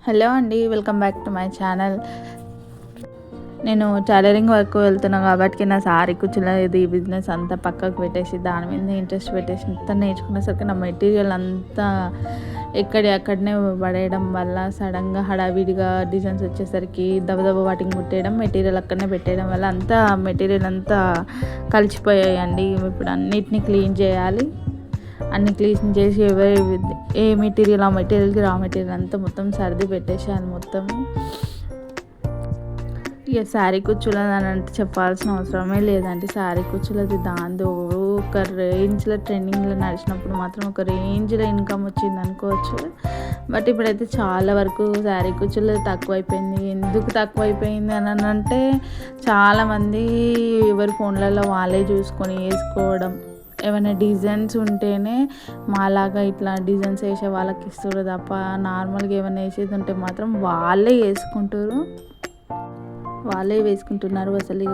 Hello అండి, welcome back to my channel. నేను tailoring work వెళ్తున్నా కాబట్టి నా సారీ కుచ్చుల ఇది బిజినెస్ అంతా పక్కకు పెట్టేసి దాని మీద ఇంట్రెస్ట్ పెట్టేసి అంతా నేర్చుకునేసరికి నా మెటీరియల్ అంతా అక్కడనే పడేయడం వల్ల సడన్గా హడావిడిగా డిజైన్స్ వచ్చేసరికి దబదబ వాటికి ముట్టేయడం, మెటీరియల్ అక్కడనే పెట్టేయడం వల్ల అంతా మెటీరియల్ అంతా కలిసిపోయాయండి. ఇప్పుడు అన్నిటినీ క్లీన్ చేయాలి. అన్ని క్లీన్ చేసి ఏ మెటీరియల్ ఆ మెటీరియల్కి రా మెటీరియల్ అంతా మొత్తం సర్ది పెట్టేసాను మొత్తము. ఇక శారీ కుచ్చులది అని అంటే చెప్పాల్సిన అవసరమే లేదండి. శారీ కుచ్చులది దాంతో ఒక రేంజ్లో ట్రెండింగ్లో నడిచినప్పుడు మాత్రం ఒక రేంజ్లో ఇన్కమ్ వచ్చింది అనుకోవచ్చు. బట్ ఇప్పుడైతే చాలా వరకు శారీ కుచ్చులది తక్కువైపోయింది. ఎందుకు తక్కువైపోయింది అని అంటే చాలామంది ఎవరి ఫోన్లలో వాళ్ళే చూసుకొని వేసుకోవడం, ఏమైనా డిజైన్స్ ఉంటేనే మాలాగా ఇట్లా డిజైన్స్ వేసే వాళ్ళకి ఇస్తారు తప్ప నార్మల్గా ఏమైనా వేసేది ఉంటే మాత్రం వాళ్ళే వేసుకుంటున్నారు. అసలు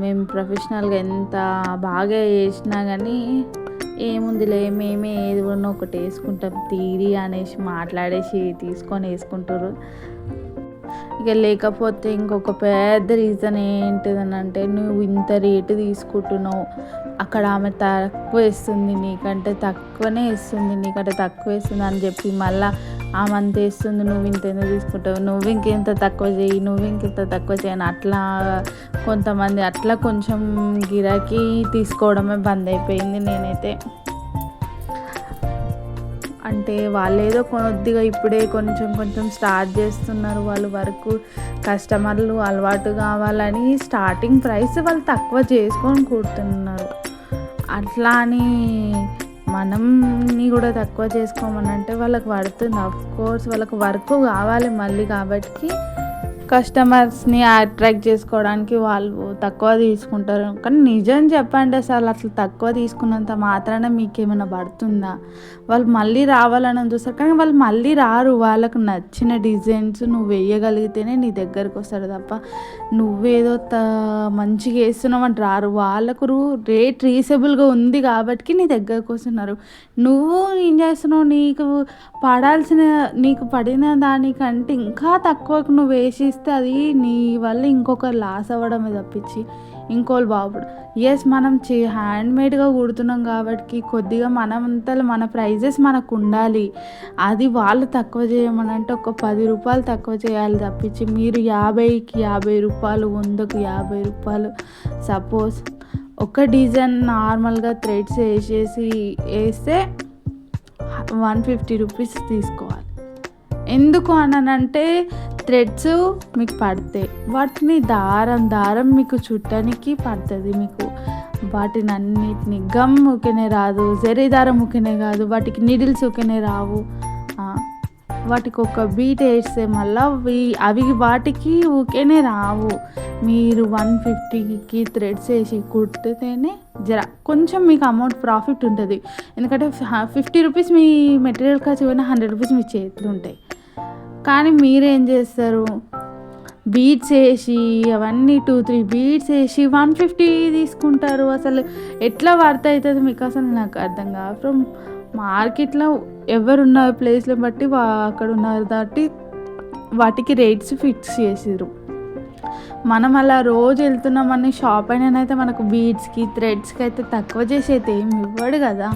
మేము ప్రొఫెషనల్గా ఎంత బాగా వేసినా కానీ ఏముందిలే మేమే ఏది ఉన్నా ఒకటి వేసుకుంటాం తీరి అనేసి మాట్లాడేసి తీసుకొని వేసుకుంటారు. ఇక లేకపోతే ఇంకొక పెద్ద రీజన్ ఏంటిదని అంటే, నువ్వు ఇంత రేటు తీసుకుంటున్నావు, అక్కడ ఆమె తక్కువ వేస్తుంది, నీకంటే తక్కువనే వేస్తుంది అని చెప్పి మళ్ళీ ఆమె అంత వేస్తుంది నువ్వు ఇంత ఎందుకు తీసుకుంటావు, నువ్వు ఇంకెంత తక్కువ చేయి అని అట్లా కొంతమంది అట్లా కొంచెం గిరాకీ తీసుకోవడమే బంద్ అయిపోయింది. నేనైతే అంటే వాళ్ళు ఏదో కొద్దిగా ఇప్పుడే కొంచెం స్టార్ట్ చేస్తున్నారు. వాళ్ళు వరకు కస్టమర్లు అలవాటు కావాలని స్టార్టింగ్ ప్రైస్ వాళ్ళు తక్కువ చేసుకొని కూర్చున్నారు. అట్లా అని మనంని కూడా తక్కువ చేసుకోమని అంటే వాళ్ళకి పడుతుంది. అఫ్కోర్స్ వాళ్ళకి వర్క్ కావాలి మళ్ళీ, కాబట్టి కస్టమర్స్ని అట్రాక్ట్ చేసుకోవడానికి వాళ్ళు తక్కువ తీసుకుంటారు. కానీ నిజం చెప్పండి, అసలు అట్లా తక్కువ తీసుకున్నంత మాత్రాన మీకేమైనా పడుతుందా? వాళ్ళు మళ్ళీ రావాలని చూస్తారు కానీ వాళ్ళు మళ్ళీ రారు. వాళ్ళకు నచ్చిన డిజైన్స్ నువ్వు వేయగలిగితేనే నీ దగ్గరకు వస్తారు తప్ప నువ్వేదో మంచిగా వేస్తున్నావు అని రారు. వాళ్ళకు రేట్ రీజనబుల్గా ఉంది కాబట్టి నీ దగ్గరకు వస్తున్నారు. నువ్వు ఏం చేస్తున్నావు, నీకు పడిన దానికంటే ఇంకా తక్కువకు నువ్వు వేసి అది నీ వల్ల ఇంకొకరు లాస్ అవ్వడమే తప్పించి ఇంకోళ్ళు బాగుపడు. ఎస్, మనం హ్యాండ్మేడ్గా కుడుతున్నాం కాబట్టి కొద్దిగా మన ప్రైజెస్ మనకు ఉండాలి. అది వాళ్ళు తక్కువ చేయమని అంటే ఒక 10 రూపాయలు తక్కువ చేయాలి తప్పించి మీరు 50కి 50 రూపాయలు, 100కి 50 రూపాయలు సపోజ్ ఒక డిజైన్ నార్మల్గా థ్రెడ్స్ వేస్తే 150 రూపీస్ తీసుకోవాలి. ఎందుకు అనంటే థ్రెడ్స్ మీకు పడతాయి, వాటిని దారం మీకు చుట్టానికి పడుతుంది. మీకు వాటిని అన్నిటిని గమ్ ఊకేనే రాదు, జరీ దారం ఊకేనే కాదు, వాటికి నీడిల్స్ ఊకేనే రావు. వాటికి ఒక బీట్ వేస్తే మళ్ళీ అవి వాటికి ఊకేనే రావు. మీరు 150కి థ్రెడ్స్ వేసి కుట్టితేనే కొంచెం మీకు అమౌంట్ ప్రాఫిట్ ఉంటుంది. ఎందుకంటే 50 రూపీస్ మీ మెటీరియల్ ఖర్చు పోయినా 100 రూపీస్ మీ చేతులు ఉంటాయి. కానీ మీరేం చేస్తారు, బీట్స్ వేసి అవన్నీ 2-3 బీట్స్ వేసి 150 తీసుకుంటారు. అసలు ఎట్లా వర్త్ అవుతుంది మీకు? అసలు నాకు అర్థం కాదు. ఫ్రమ్ మార్కెట్లో ఎవరున్న ప్లేస్లో బట్టి అక్కడ ఉన్నారు కాబట్టి వాటికి రేట్స్ ఫిక్స్ చేసిర్రు. మనం అలా రోజు వెళ్తున్నామని షాప్ అయినైతే మనకు బీడ్స్కి థ్రెడ్స్కి అయితే తక్కువ చేసి అయితే ఏమి ఇవ్వడు కదా.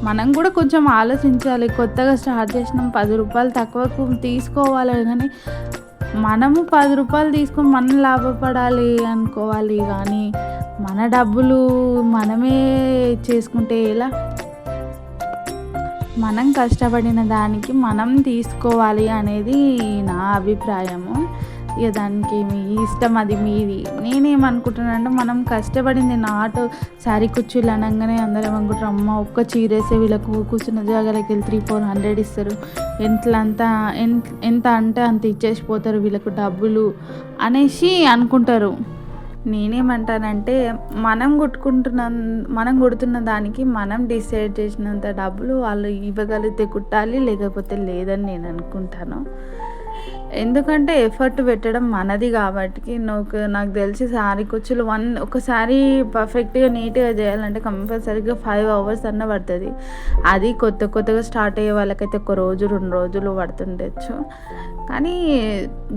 మనం కూడా కొంచెం ఆలోచించాలి. కొత్తగా స్టార్ట్ చేసినాం, 10 రూపాయలు తక్కువకు తీసుకోవాలి కానీ మనము 10 రూపాయలు తీసుకొని మనం లాభపడాలి అనుకోవాలి. కానీ మన డబ్బులు మనమే చేసుకుంటే ఎలా? మనం కష్టపడిన దానికి మనం తీసుకోవాలి అనేది నా అభిప్రాయము. ఇక దానికి మీ ఇష్టం, అది మీది. నేనేమనుకుంటున్నానంటే మనం కష్టపడింది నాటు శారీ కుచ్చులు అనగానే అందరూ ఏమనుకుంటారు, అమ్మ ఒక్క చీరేసే వీళ్ళకు కూర్చున్న జాగాలకి వెళ్ళి 300-400 ఇస్తారు, ఎంత అంటే అంత ఇచ్చేసిపోతారు వీళ్ళకు డబ్బులు అనేసి అనుకుంటారు. నేనేమంటానంటే మనం కుడుతున్న దానికి మనం డిసైడ్ చేసినంత డబ్బులు వాళ్ళు ఇవ్వగలిగితే కుట్టాలి, లేకపోతే లేదని నేను అనుకుంటాను. ఎందుకంటే ఎఫర్ట్ పెట్టడం మనది కాబట్టి నాకు తెలిసి శారీ కుచ్చులు ఒక శారీ పర్ఫెక్ట్‌గా నీట్‌గా చేయాలంటే కంపల్సరీగా 5 అవర్స్ అన్నా పడతది. అది కొత్తగా స్టార్ట్ అయ్యే వాళ్ళకైతే ఒక రోజు, 2 రోజులు పడుతుండొచ్చు. కానీ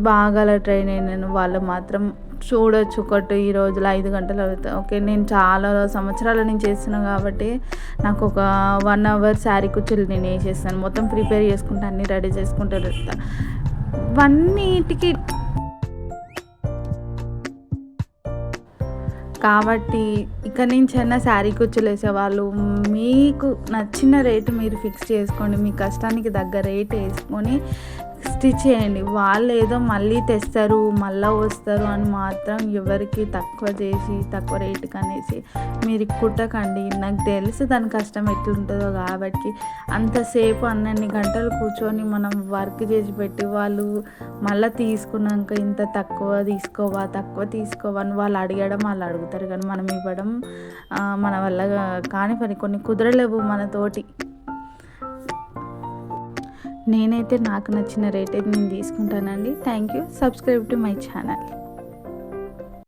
బాగా అలా ట్రైన్ అయిన వాళ్ళు మాత్రం చూడొచ్చు. ఈ రోజులో 5 గంటలు అవుతాయి. ఓకే. నేను చాలా సంవత్సరాల నుంచి చేస్తున్నా కాబట్టి నాకు ఒక 1 అవర్ శారీ కుచ్చులు నేను వేసేస్తాను. మొత్తం ప్రిపేర్ చేసుకుంటా, అన్నీ రెడీ చేసుకుంటూ వెళ్తా. వన్నిటికి కాబట్టి ఇక నుంచైనా శారీ కుచ్చులు వేసేవాళ్ళు మీకు నచ్చిన రేటు మీరు ఫిక్స్ చేసుకోండి. మీ కష్టానికి తగ్గ రేట్ వేసుకొని స్టిచ్ చేయండి. వాళ్ళు ఏదో మళ్ళీ తెస్తారు, మళ్ళీ వస్తారు అని మాత్రం ఎవరికి తక్కువ చేసి తక్కువ రేటుకి అనేసి మీరు కుట్టకండి. నాకు తెలుసు దాని కష్టం ఎట్లుంటుందో కాబట్టి అంతసేపు అన్నన్ని గంటలు కూర్చొని మనం వర్క్ చేసి పెట్టి వాళ్ళు మళ్ళీ తీసుకున్నాక ఇంత తక్కువ తీసుకోవా అని వాళ్ళు అడగడం వాళ్ళు అడుగుతారు, కానీ మనం ఇవ్వడం మన వల్ల కాని పని. కొన్ని కుదరలేవు మనతోటి. నేనైతే నాకు నచ్చిన రేట్ అయితే నేను తీసుకుంటానండి. Thank you. Subscribe to my channel.